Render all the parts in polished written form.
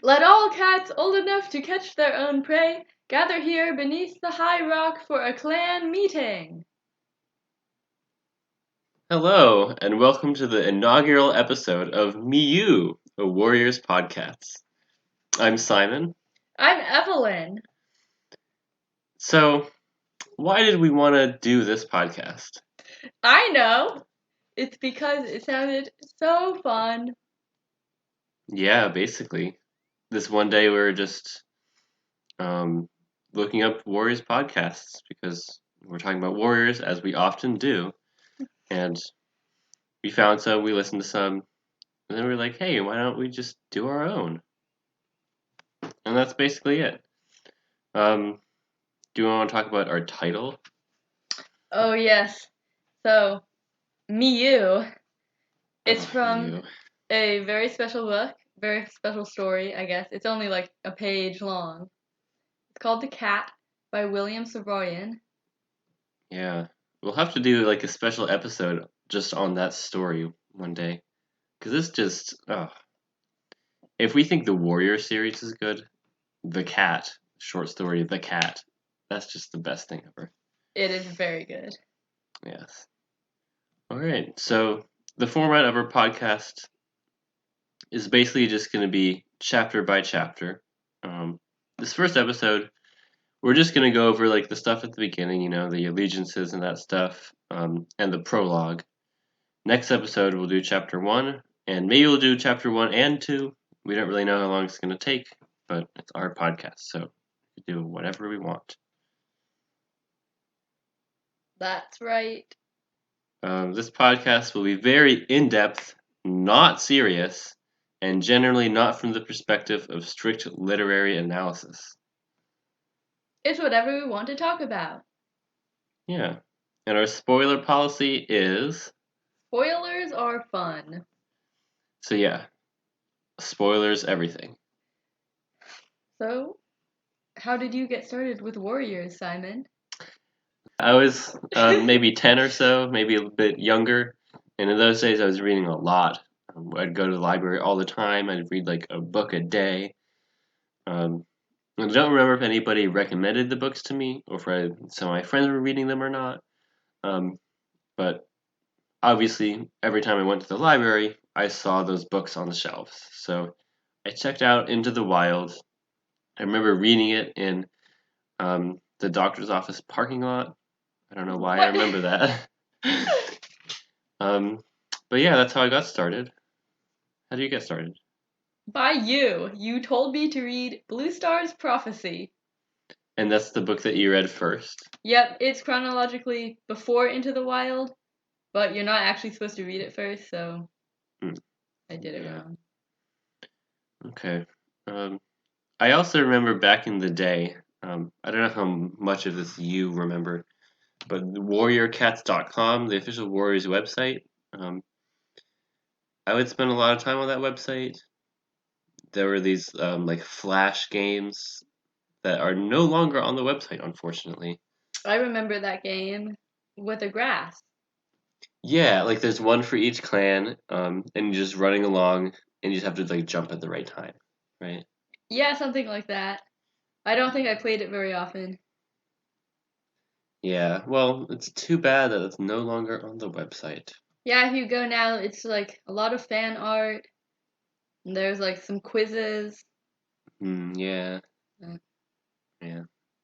Let all cats old enough to catch their own prey gather here beneath the high rock for a clan meeting. Hello, and welcome to the inaugural episode of Miouooo, a Warriors Podcast. I'm Simon. I'm Evelyn. So, why did we want to do this podcast? I know. It's because it sounded so fun. Yeah, basically. This one day we were just looking up Warriors podcasts because we're talking about Warriors, as we often do. And we found some, we listened to some, and then we were like, hey, why don't we just do our own? And that's basically it. Do you want to talk about our title? Oh, yes. So, Miouooo. It's from Miouooo. a very special book, very special story, I guess. It's only like a page long. It's called The Cat by William Savoyan. Yeah. We'll have to do like a special episode just on that story one day. Because it's just, if we think the Warrior series is good, The Cat, short story, The Cat, that's just the best thing ever. It is very good. Yes. All right. So the format of our podcast is basically just going to be chapter by chapter. This first episode, we're just going to go over like the stuff at the beginning, the allegiances and that stuff, and the prologue. Next episode, we'll do chapter 1, and maybe we'll do chapter 1 and 2. We don't really know how long it's going to take, but it's our podcast, so we can do whatever we want. That's right. This podcast will be very in-depth, not serious, and generally not from the perspective of strict literary analysis. It's whatever we want to talk about. Yeah. And our spoiler policy is... Spoilers are fun. So yeah, spoilers everything. So, how did you get started with Warriors, Simon? I was maybe 10 or so, maybe a bit younger, and in those days I was reading a lot. I'd go to the library all the time. I'd read like a book a day. I don't remember if anybody recommended the books to me, or if some of my friends were reading them or not. But obviously, every time I went to the library, I saw those books on the shelves. So I checked out Into the Wild. I remember reading it in the doctor's office parking lot. I don't know why I remember that. But yeah, that's how I got started. How do you get started? By you. You told me to read Blue Star's Prophecy. And that's the book that you read first? Yep, it's chronologically before Into the Wild, but you're not actually supposed to read it first, so I did it wrong. Okay. I also remember back in the day, I don't know how much of this you remember, but warriorcats.com, the official Warriors website, I would spend a lot of time on that website. There were these like flash games that are no longer on the website, unfortunately. I remember that game with a grass. Yeah, like there's one for each clan, and you're just running along, and you just have to like jump at the right time, right? Yeah, something like that. I don't think I played it very often. Yeah, well, it's too bad that it's no longer on the website. Yeah, if you go now, it's like a lot of fan art. And there's like some quizzes. Yeah. Uh, Yeah.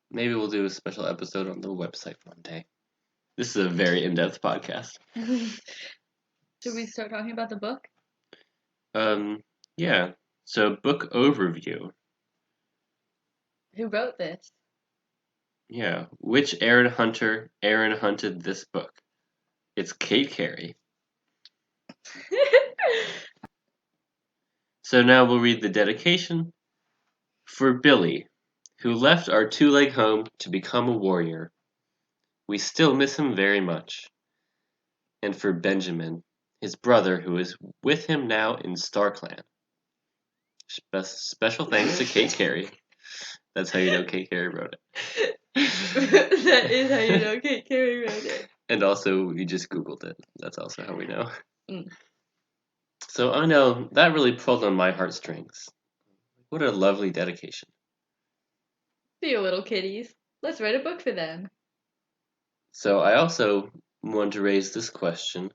Maybe we'll do a special episode on the website one day. This is a very in-depth podcast. Should we start talking about the book? Yeah. So book overview. Who wrote this? Yeah. Which Aaron hunted this book? It's Kate Carey. So now we'll read the dedication. For Billy, who left our two-leg home to become a warrior. We still miss him very much. And for Benjamin, his brother who is with him now in StarClan. Special thanks to Kate Carey. That's how you know Kate Carey wrote it. That is how you know Kate Carey wrote it. And also, we just Googled it. That's also how we know. Mm. So I know that really pulled on my heartstrings. What a lovely dedication. See you, little kitties. Let's write a book for them. So I also want to raise this question.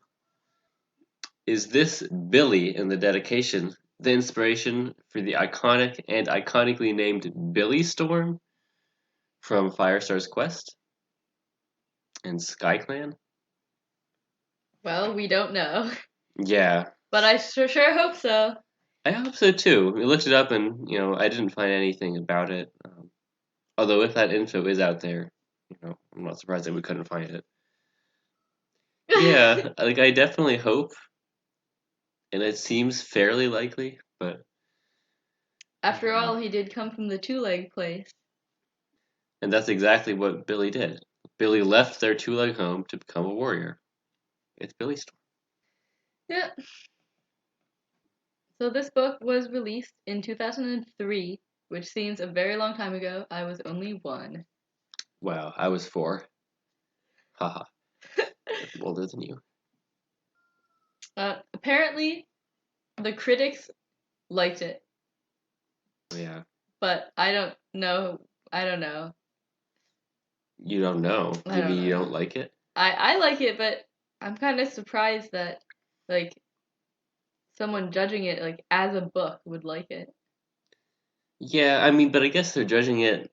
Is this Billy in the dedication the inspiration for the iconic and iconically named Billy Storm from Firestar's Quest and SkyClan? Well, we don't know. Yeah, But I sure hope so. I hope so too. We looked it up and, I didn't find anything about it. Although if that info is out there, I'm not surprised that we couldn't find it. Yeah, like I definitely hope, and it seems fairly likely, but I After don't all, know. he did come from the two-leg place. And that's exactly what Billy did. Billy left their two-leg home to become a warrior. It's Billy's story. Yeah. So this book was released in 2003, which seems a very long time ago. I was only 1. Wow, I was 4. Haha, I'm older than you. Apparently, the critics liked it, Oh, yeah, but I don't know. I don't know. you don't know. I You don't mean you know. don't like it? I like it, but I'm kind of surprised that like someone judging it like as a book would like it. Yeah, I mean, but I guess they're judging it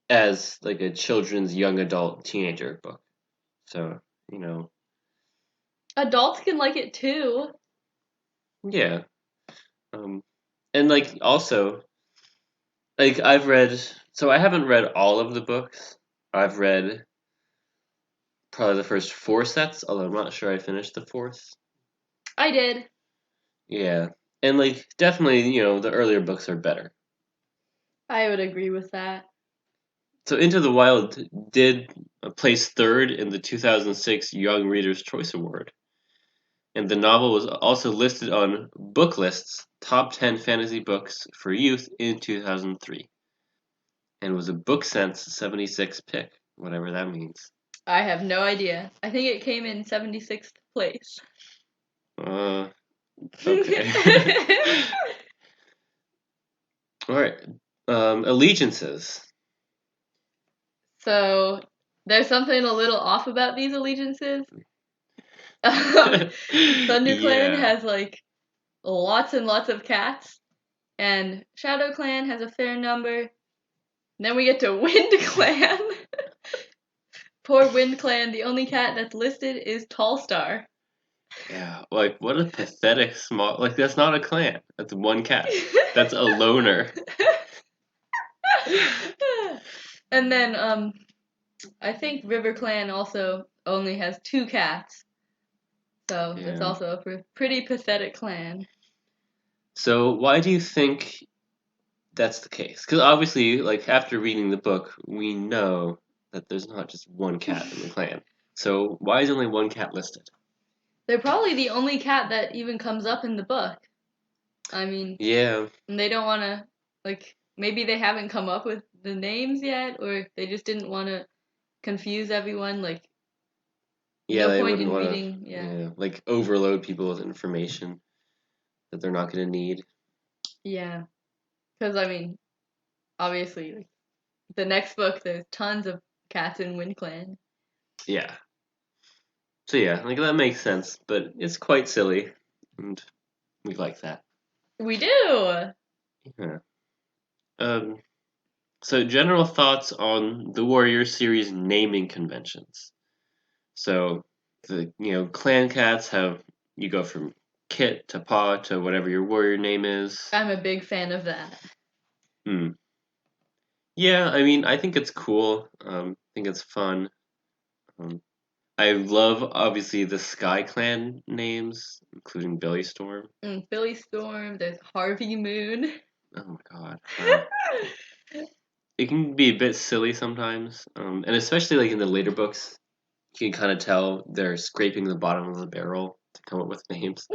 as like a children's young adult teenager book. So, you know, Adults can like it too. yeah. Um, and like also, like I've read, so I haven't read all of the books. I've read probably the first 4 sets, although I'm not sure I finished the fourth. I did. Yeah. And like definitely, the earlier books are better. I would agree with that. So Into the Wild did place third in the 2006 Young Reader's Choice Award. And the novel was also listed on Booklist's top 10 fantasy books for youth in 2003 and was a Book Sense 76 pick, whatever that means. I have no idea. I think it came in 76th place. Uh, okay. All right. Allegiances. So there's something a little off about these allegiances. Um, ThunderClan Yeah. has like lots and lots of cats, and ShadowClan has a fair number. And then we get to WindClan. Poor WindClan, the only cat that's listed is Tallstar. Yeah. Like, what a pathetic small. Like, that's not a clan. That's one cat. That's a loner. And then I think RiverClan also only has 2 cats. So that's Yeah. also a pretty pathetic clan. So, why do you think that's the case? Because obviously, like, after reading the book, we know that there's not just one cat in the clan. So, why is only one cat listed? They're probably the only cat that even comes up in the book. I mean, Yeah. and they don't want to, like, maybe they haven't come up with the names yet, or they just didn't want to confuse everyone. Like, Yeah, no they point wouldn't in want reading, to, yeah. like, overload people with information that they're not going to need. Yeah. Because, I mean, obviously, like, the next book, there's tons of cats in WindClan. Yeah. So, yeah, like, that makes sense, but it's quite silly, and we like that. We do! Yeah. Um, so, general thoughts on the Warrior series naming conventions. So, clan cats have, you go from Kit to Paw to whatever your warrior name is. I'm a big fan of that. Hmm. Yeah, I mean, I think it's cool. I think it's fun. Um, I love, obviously, the Sky Clan names, including Billy Storm. Billy Storm, there's Harvey Moon. Oh my god. It can be a bit silly sometimes, and especially like in the later books, you can kind of tell they're scraping the bottom of the barrel to come up with names.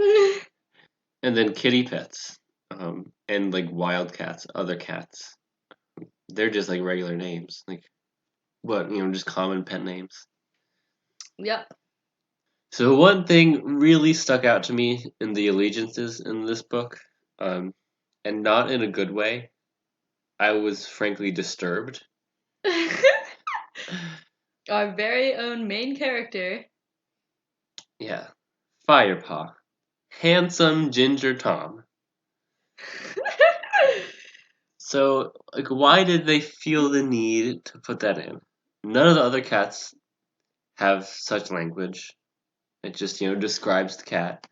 And then kitty pets, and like wildcats, other cats. They're just like regular names, like what just common pet names. Yep. So one thing really stuck out to me in the allegiances in this book. Um, and not in a good way. I was frankly disturbed. Our very own main character. Yeah. Firepaw. Handsome Ginger Tom. So, like, why did they feel the need to put that in? None of the other cats have such language. It just, describes the cat.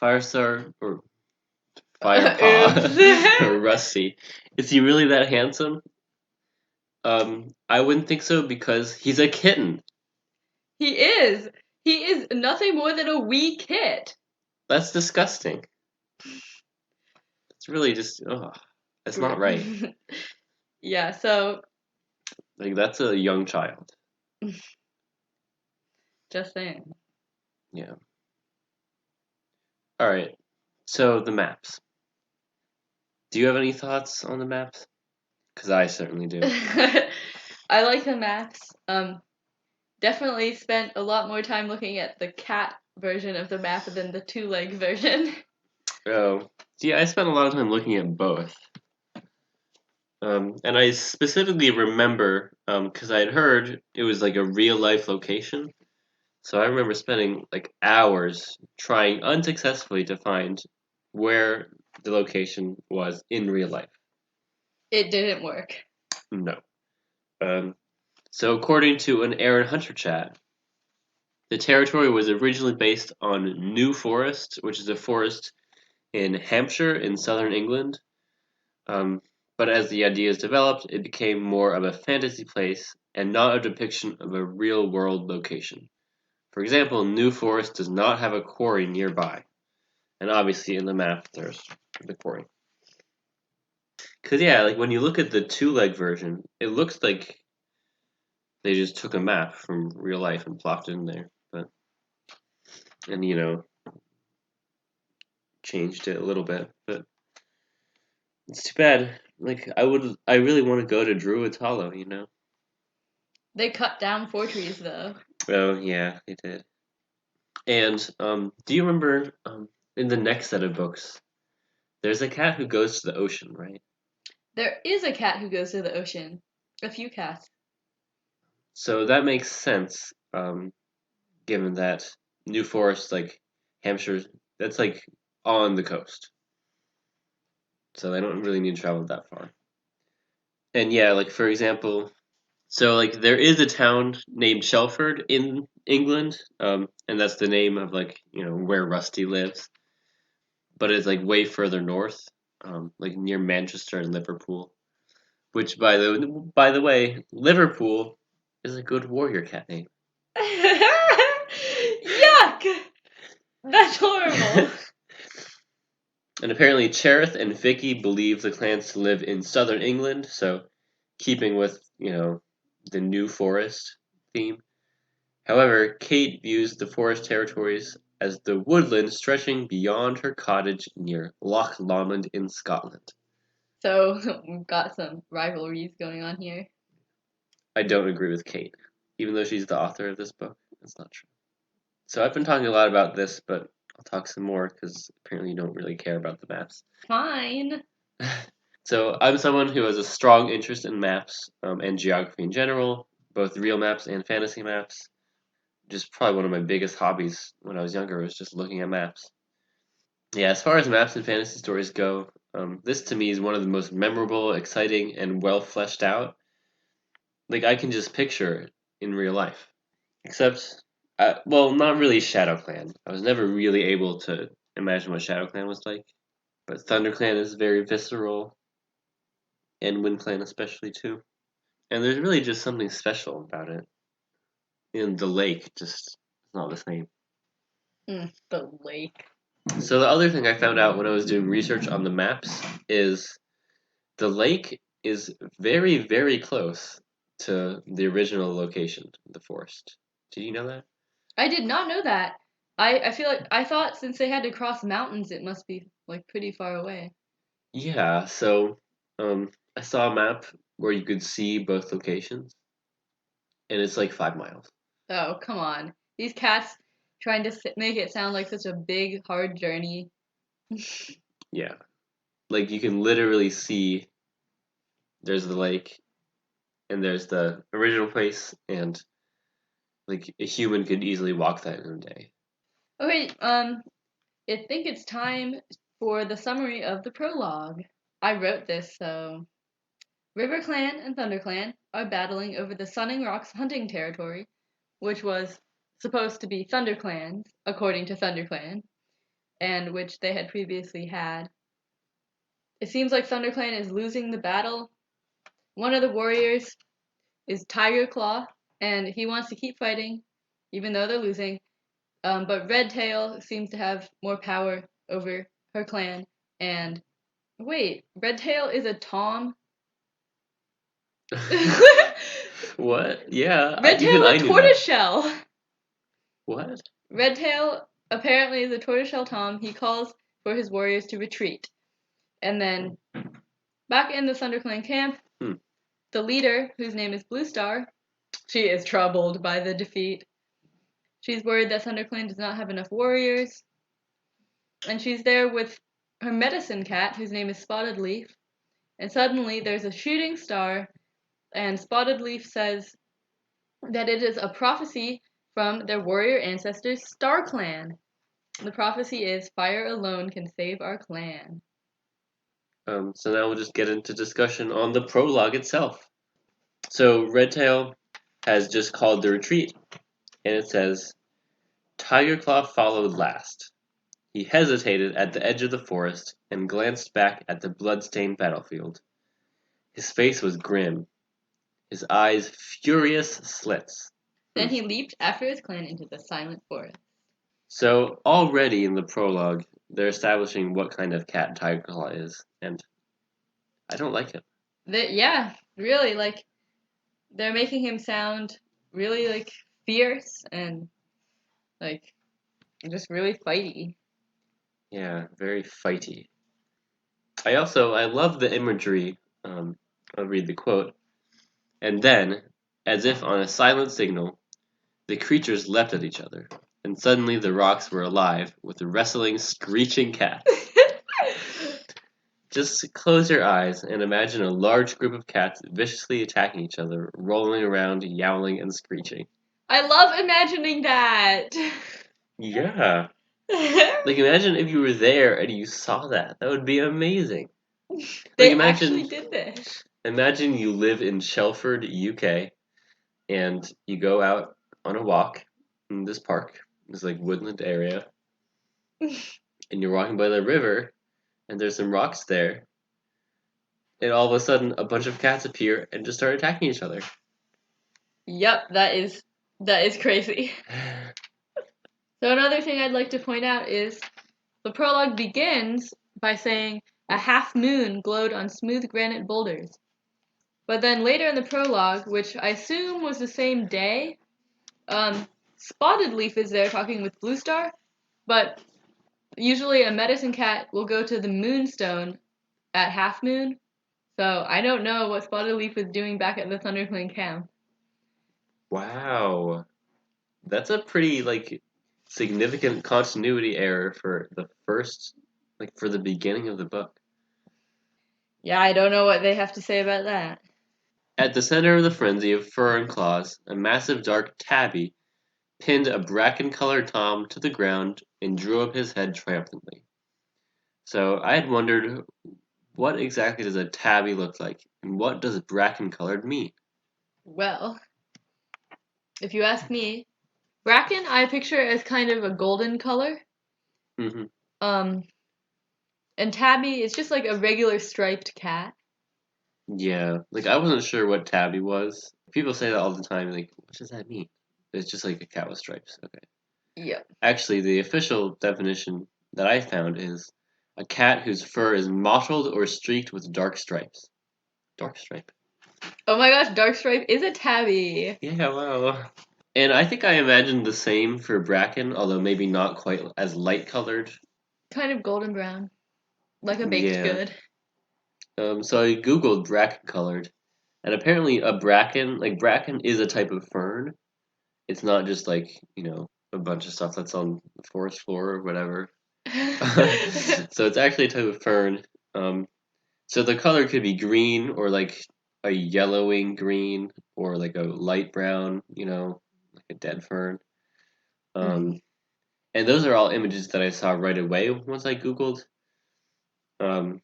Firestar or Firepaw or Oops. Rusty. Is he really that handsome? I wouldn't think so because he's a kitten. He is. He is nothing more than a wee kit. That's disgusting. It's really just, that's not right. Yeah, so Like, that's a young child. just saying. Yeah. All right. So, the maps. Do you have any thoughts on the maps? Because I certainly do. I like the maps. Definitely spent a lot more time looking at the cat version of the map than the two-leg version. Oh, yeah, I spent a lot of time looking at both. And I specifically remember, because I had heard it was like a real life location. So I remember spending like hours trying unsuccessfully to find where the location was in real life. It didn't work. No. Um, so according to an Aaron Hunter chat, the territory was originally based on New Forest, which is a forest in Hampshire in southern England. Um, but as the ideas developed, it became more of a fantasy place and not a depiction of a real world location. For example, New Forest does not have a quarry nearby. And obviously in the map there's the quarry. Cause yeah, like when you look at the two-leg version, it looks like they just took a map from real life and plopped it in there. But and changed it a little bit. But it's too bad. Like I really want to go to Druid's Hollow. They cut down 4 trees though. Oh yeah, they did. And do you remember in the next set of books, there's a cat who goes to the ocean, right? There is a cat who goes to the ocean. A few cats. So that makes sense, given that New Forest, like Hampshire, that's like on the coast, so they don't really need to travel that far. And yeah, like for example, so like there is a town named Shelford in England, and that's the name of like where Rusty lives, but it's like way further north, like near Manchester and Liverpool. Which by the way, Liverpool is a good warrior cat name. Yuck! That's horrible. And apparently Cherith and Vicky believe the clans to live in southern England, so keeping with, the New Forest theme. However, Kate views the forest territories as the woodland stretching beyond her cottage near Loch Lomond in Scotland. So we've got some rivalries going on here. I don't agree with Kate, even though she's the author of this book. That's not true. So I've been talking a lot about this, but I'll talk some more because apparently you don't really care about the maps. Fine. So I'm someone who has a strong interest in maps and geography in general, both real maps and fantasy maps. Just probably one of my biggest hobbies when I was younger was just looking at maps. Yeah, as far as maps and fantasy stories go, this to me is one of the most memorable, exciting, and well fleshed out. Like I can just picture it in real life. Except, well, not really ShadowClan. I was never really able to imagine what ShadowClan was like. But ThunderClan is very visceral, and WindClan especially too. And there's really just something special about it. And the lake just is not the same. The lake. So the other thing I found out when I was doing research on the maps is the lake is very, very close to the original location, the forest. Did you know that? I did not know that. I feel like I thought since they had to cross mountains, it must be like pretty far away. Yeah, so I saw a map where you could see both locations, and it's like 5 miles. Oh, come on. These cats trying to make it sound like such a big, hard journey. Yeah. like you can literally see there's the lake and there's the original place, and like a human could easily walk that in a day. Okay, I think it's time for the summary of the prologue. I wrote this, so River Clan and Thunder Clan are battling over the Sunning Rocks hunting territory, which was supposed to be Thunder Clan's, according to Thunder Clan, and which they had previously had. It seems like Thunder Clan is losing the battle. One of the warriors is Tiger Claw, and he wants to keep fighting, even though they're losing. But Red Tail seems to have more power over her clan. And wait, Red Tail is a Tom? What? Yeah, Red even Tail I is a knew that. tortoiseshell. What? Red Tail apparently is a tortoiseshell Tom. He calls for his warriors to retreat. And then back in the ThunderClan camp, Hmm. the leader, whose name is Blue Star, she is troubled by the defeat. She's worried that ThunderClan does not have enough warriors. And she's there with her medicine cat, whose name is Spotted Leaf. And suddenly there's a shooting star, and Spotted Leaf says that it is a prophecy from their warrior ancestors, Star Clan. The prophecy is fire alone can save our clan. So now we'll just get into discussion on the prologue itself. So Redtail has just called the retreat, and it says, Tigerclaw followed last. He hesitated at the edge of the forest and glanced back at the blood-stained battlefield. His face was grim, his eyes furious slits. Then he leaped after his clan into the silent forest. So already in the prologue, they're establishing what kind of cat Tigerclaw is, and I don't like him. Yeah, really, like, they're making him sound really, like, fierce and, like, just really fighty. Yeah, very fighty. I love the imagery. I'll read the quote. And then, as if on a silent signal, the creatures leapt at each other, and suddenly the rocks were alive with wrestling, screeching cats. Just close your eyes and imagine a large group of cats viciously attacking each other, rolling around, yowling, and screeching. I love imagining that. Yeah. Like, imagine if you were there and you saw that. That would be amazing. Like, They actually imagine, did this. imagine you live in Shelford, UK, and you go out on a walk in this park, this like woodland area, and you're walking by the river, and there's some rocks there, and all of a sudden a bunch of cats appear and just start attacking each other. Yep, that is crazy. So another thing I'd like to point out is the prologue begins by saying a half moon glowed on smooth granite boulders. But then later in the prologue, which I assume was the same day, Spotted Leaf is there talking with Blue Star, but usually a medicine cat will go to the moonstone at half moon. So I don't know what Spotted Leaf was doing back at the ThunderClan camp. Wow. That's a pretty like significant continuity error for the first like for the beginning of the book. Yeah, I don't know what they have to say about that. At the center of the frenzy of fur and claws, a massive dark tabby pinned a bracken-colored Tom to the ground and drew up his head triumphantly. So I had wondered, what exactly does a tabby look like, and what does bracken-colored mean? Well, if you ask me, bracken I picture as kind of a golden color. Hmm. Um, and tabby is just like a regular striped cat. Yeah, like I wasn't sure what tabby was. People say that all the time. Like, what does that mean? It's just like a cat with stripes. Okay. Yep. Actually, the official definition that I found is a cat whose fur is mottled or streaked with dark stripes. Dark stripe. Oh my gosh, dark stripe is a tabby. Yeah, wow. And I think I imagined the same for bracken, although maybe not quite as light colored. Kind of golden brown, like a baked Yeah. good. So I googled bracken colored, and apparently a bracken, like bracken, is a type of fern. It's not just like a bunch of stuff that's on the forest floor or whatever. So it's actually a type of fern. So the color could be green or like a yellowing green or like a light brown, like a dead fern. Um, and those are all images that I saw right away once I Googled. Um,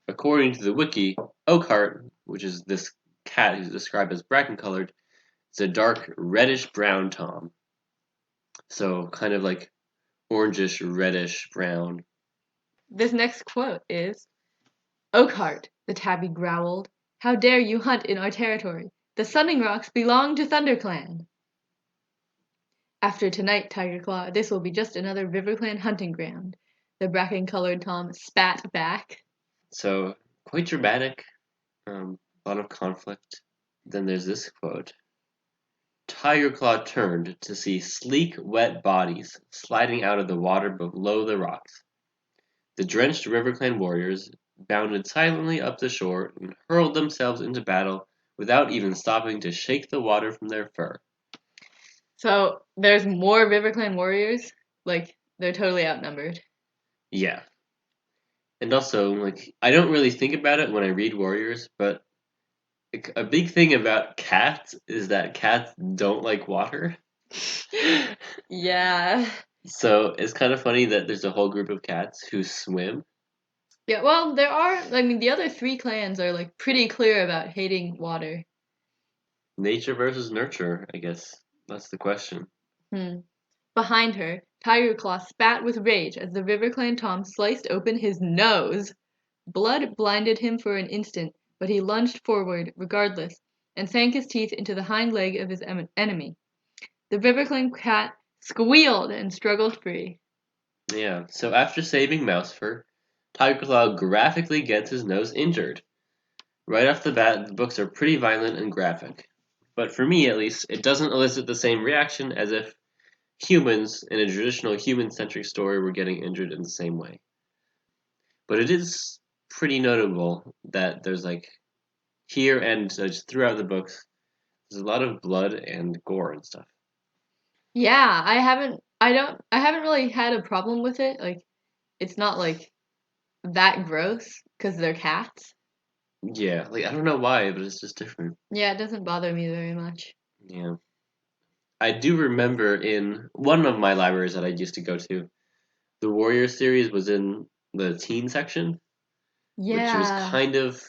According to the wiki, Oakheart, which is this cat who's described as bracken colored, is a dark reddish brown tom. So kind of like orangish reddish brown. This next quote is Oakhart, the tabby growled. How dare you hunt in our territory? The Sunning Rocks belong to ThunderClan. After tonight, Tigerclaw, this will be just another RiverClan hunting ground. The bracken-colored Tom spat back. So quite dramatic. A lot of conflict. Then there's this quote. Tigerclaw turned to see sleek, wet bodies sliding out of the water below the rocks. The drenched RiverClan warriors bounded silently up the shore and hurled themselves into battle without even stopping to shake the water from their fur. So there's more RiverClan warriors. Like, they're totally outnumbered. Yeah. And also, like, I don't really think about it when I read warriors, but a big thing about cats is that cats don't like water. Yeah. So it's kind of funny that there's a whole group of cats who swim. Yeah, well, there are, I mean, the other three clans are, like, pretty clear about hating water. Nature versus nurture, I guess. That's the question. Hmm. Behind her, Tigerclaw spat with rage as the RiverClan Tom sliced open his nose. Blood blinded him for an instant, but he lunged forward regardless and sank his teeth into the hind leg of his enemy. The RiverClan cat squealed and struggled free. Yeah, so after saving Mousefur, Tigerclaw graphically gets his nose injured. Right off the bat, the books are pretty violent and graphic. But for me, at least, it doesn't elicit the same reaction as if humans in a traditional human-centric story were getting injured in the same way. But it is pretty notable that there's like here and just throughout the books, there's a lot of blood and gore and stuff. Yeah, I haven't really had a problem with it. Like, it's not like that gross because they're cats. Yeah, like I don't know why, but it's just different. Yeah, it doesn't bother me very much. Yeah. I do remember in one of my libraries that I used to go to, the Warrior series was in the teen section, which was Yeah. kind of.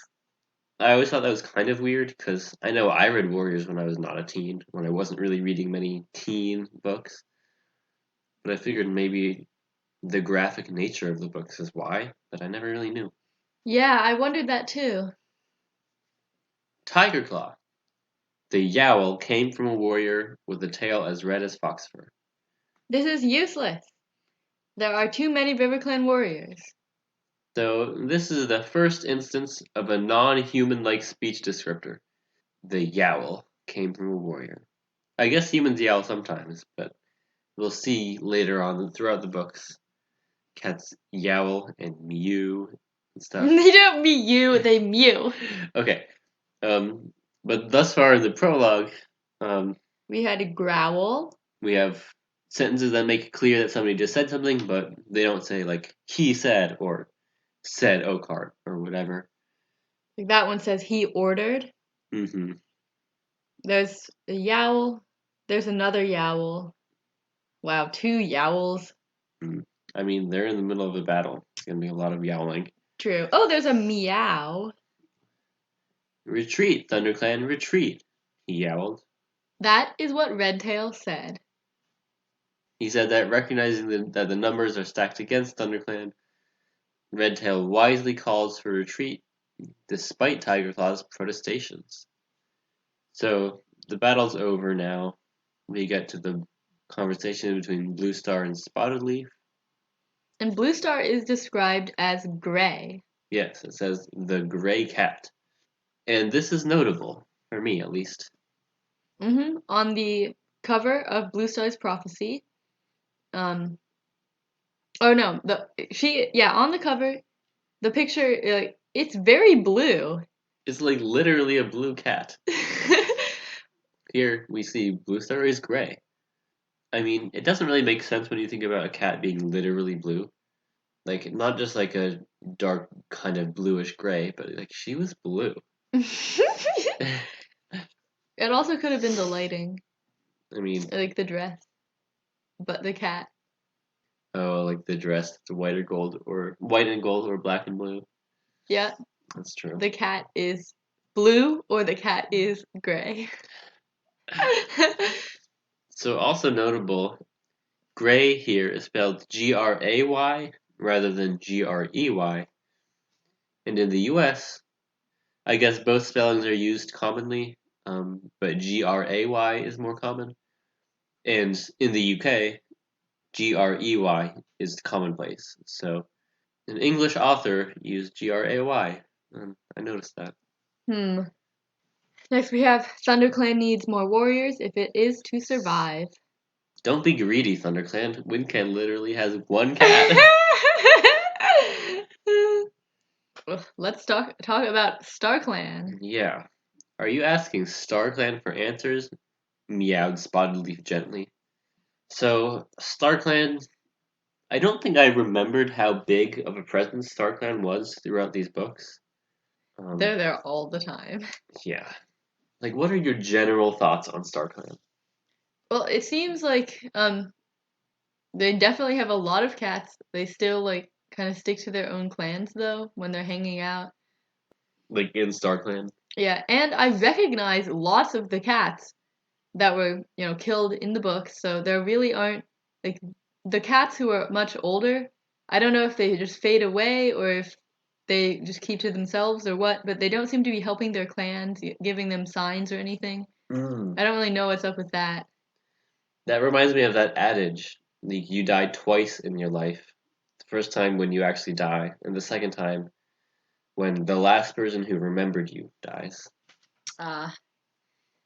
I always thought that was kind of weird because I know I read Warriors when I was not a teen, when I wasn't really reading many teen books. But I figured maybe the graphic nature of the books is why, but I never really knew. Yeah, I wondered that too. Tigerclaw. The yowl came from a warrior with a tail as red as fox fur. This is useless. There are too many RiverClan warriors. So this is the first instance of a non-human-like speech descriptor. The yowl came from a warrior. I guess humans yowl sometimes, but we'll see later on throughout the books. Cats yowl and mew and stuff. They don't mew, they mew. Okay. But thus far in the prologue, um, We had a growl. we have sentences that make it clear that somebody just said something, but they don't say like he said or said Oakheart or whatever. Like that one says he ordered. Mm-hmm. There's a yowl. There's another yowl. Wow, two yowls. Mm. I mean, they're in the middle of a battle. It's gonna be a lot of yowling. True. Oh, there's a meow. Retreat, ThunderClan, retreat, he yowled. That is what Redtail said. He said that recognizing that the numbers are stacked against ThunderClan, Redtail wisely calls for retreat despite Tigerclaw's protestations. So the battle's over now. We get to the conversation between Blue Star and Spotted Leaf. And Blue Star is described as gray. Yes, it says the gray cat. And this is notable, for me at least. On the cover of Blue Star's Prophecy, um, oh no, on the cover, the picture, like, it's very blue. It's like literally a blue cat. Here we see Blue Star is gray. I mean, it doesn't really make sense when you think about a cat being literally blue. Like not just like a dark kind of bluish gray, but like she was blue. It also could have been the lighting, I mean, like the dress, but the cat. oh, like the dress, the white and gold or black and blue. Yeah, That's true. the cat is blue or the cat is gray. So also notable, gray here is spelled Gray rather than Grey. And in the US, I guess both spellings are used commonly, but Gray is more common. And in the UK, Grey is commonplace. So an English author used Gray. I noticed that. Hmm. Next we have ThunderClan needs more warriors if it is to survive. Don't be greedy, ThunderClan. WinClan literally has one cat. Let's talk about StarClan. Yeah. Are you asking StarClan for answers? Meowed Spotted Leaf gently. So, StarClan, I don't think I remembered how big of a presence StarClan was throughout these books. They're there all the time. Yeah. Like, what are your general thoughts on StarClan? Well, it seems like they definitely have a lot of cats. They still like kind of stick to their own clans though when they're hanging out. Like, in StarClan? Yeah, and I recognize lots of the cats that were, killed in the book. So there really aren't like the cats who are much older. I don't know if they just fade away or if they just keep to themselves or what, but they don't seem to be helping their clans, giving them signs or anything. Mm. I don't really know what's up with that. That reminds me of that adage. Like, you die twice in your life. The first time when you actually die, and the second time when the last person who remembered you dies. Uh,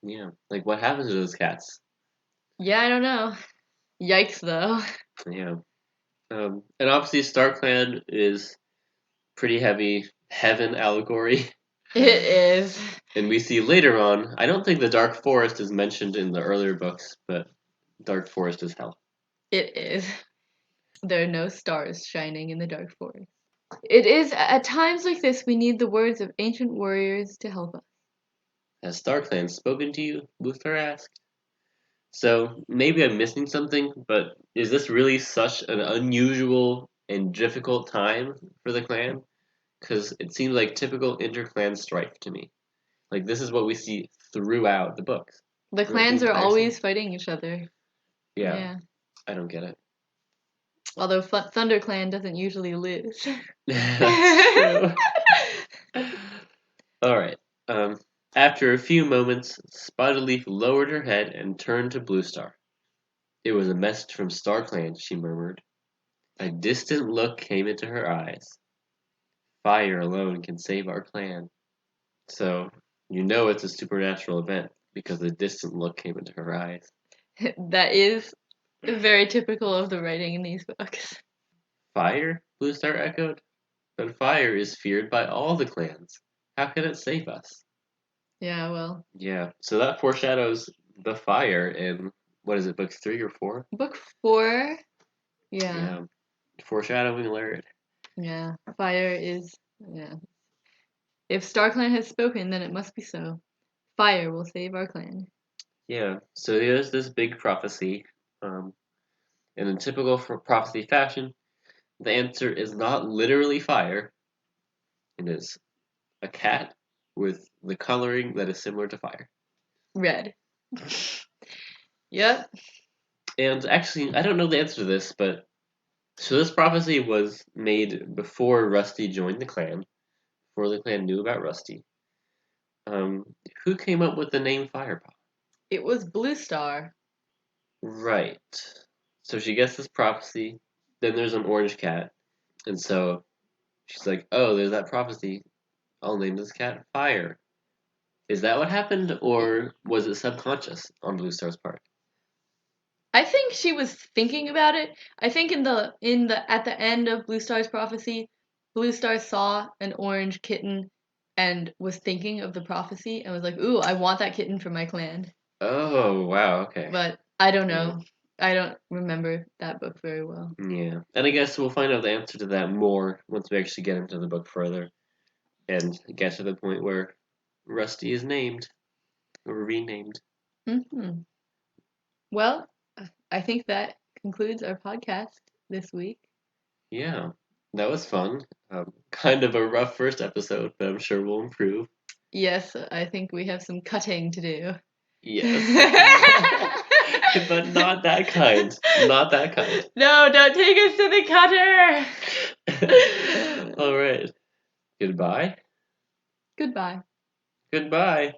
Yeah. Like, what happens to those cats? yeah, I don't know. Yikes, though. Yeah. And obviously, StarClan is pretty heavy heaven allegory. It is. And we see later on, I don't think the Dark Forest is mentioned in the earlier books, but Dark Forest is hell. It is. There are no stars shining in the dark forest. It is at times like this we need the words of ancient warriors to help us. Has StarClan spoken to you? Luther asked. So maybe I'm missing something, but is this really such an unusual and difficult time for the clan? Because it seems like typical interclan strife to me. Like this is what we see throughout the books. The Throughout the clans are entire always series. fighting each other. Yeah, Yeah. I don't get it. Although ThunderClan doesn't usually lose. That's true. All right. After a few moments, Spotted Leaf lowered her head and turned to Blue Star. It was a message from StarClan, she murmured. A distant look came into her eyes. Fire alone can save our clan. So, you know it's a supernatural event because a distant look came into her eyes. That is very typical of the writing in these books. Fire? Blue Star echoed. But fire is feared by all the clans. How can it save us? Yeah, well. Yeah, so that foreshadows the fire in, what is it, books 3 or 4? Book 4. Yeah. Yeah, foreshadowing alert. Yeah. Fire is. Yeah. If StarClan has spoken, then it must be so. Fire will save our clan. Yeah, so there's this big prophecy. Um, and in typical prophecy fashion, the answer is not literally fire. It is a cat with the coloring that is similar to fire. Red. Yep. And actually, I don't know the answer to this, but so this prophecy was made before Rusty joined the clan, before the clan knew about Rusty. Who came up with the name Firepaw? It was Blue Star. Right. So she gets this prophecy. Then there's an orange cat, and so she's like, "Oh, there's that prophecy. I'll name this cat Fire." Is that what happened, or was it subconscious on Blue Star's part? I think she was thinking about it. I think in the at the end of Blue Star's prophecy, Blue Star saw an orange kitten and was thinking of the prophecy and was like, "Ooh, I want that kitten for my clan." Oh, wow. Okay. But I don't Yeah. know. I don't remember that book very well. Yeah. And I guess we'll find out the answer to that more once we actually get into the book further and get to the point where Rusty is named or renamed. Mm-hmm. Well, I think that concludes our podcast this week. Yeah. That was fun. Kind of a rough first episode, but I'm sure we'll improve. Yes, I think we have some cutting to do. Yes. But not that kind. Not that kind. No, don't take us to the cutter! All right. Goodbye. Goodbye. Goodbye.